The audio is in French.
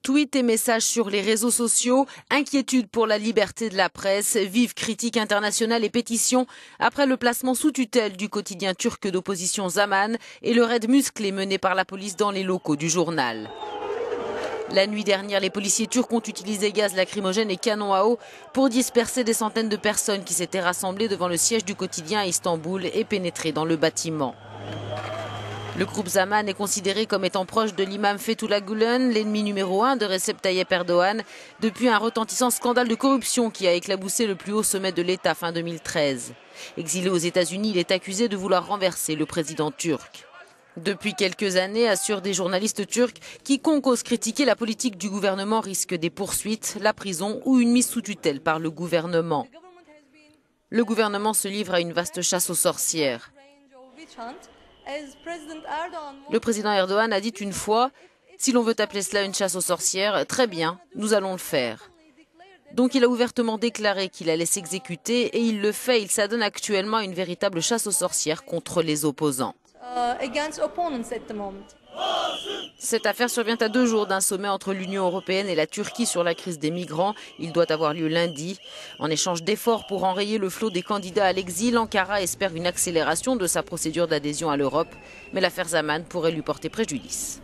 Tweets et messages sur les réseaux sociaux, inquiétude pour la liberté de la presse, vive critique internationale et pétition après le placement sous tutelle du quotidien turc d'opposition Zaman et le raid musclé mené par la police dans les locaux du journal. La nuit dernière, les policiers turcs ont utilisé gaz lacrymogène et canons à eau pour disperser des centaines de personnes qui s'étaient rassemblées devant le siège du quotidien à Istanbul et pénétrer dans le bâtiment. Le groupe Zaman est considéré comme étant proche de l'imam Fethullah Gülen, l'ennemi numéro 1 de Recep Tayyip Erdogan, depuis un retentissant scandale de corruption qui a éclaboussé le plus haut sommet de l'État fin 2013. Exilé aux États-Unis, il est accusé de vouloir renverser le président turc. Depuis quelques années, assurent des journalistes turcs, quiconque ose critiquer la politique du gouvernement risque des poursuites, la prison ou une mise sous tutelle par le gouvernement. Le gouvernement se livre à une vaste chasse aux sorcières. Le président Erdogan a dit une fois « Si l'on veut appeler cela une chasse aux sorcières, très bien, nous allons le faire ». Donc il a ouvertement déclaré qu'il allait s'exécuter et il le fait. Il s'adonne actuellement à une véritable chasse aux sorcières contre les opposants. Cette affaire survient à 2 jours d'un sommet entre l'Union européenne et la Turquie sur la crise des migrants. Il doit avoir lieu lundi. En échange d'efforts pour enrayer le flot des candidats à l'exil, Ankara espère une accélération de sa procédure d'adhésion à l'Europe. Mais l'affaire Zaman pourrait lui porter préjudice.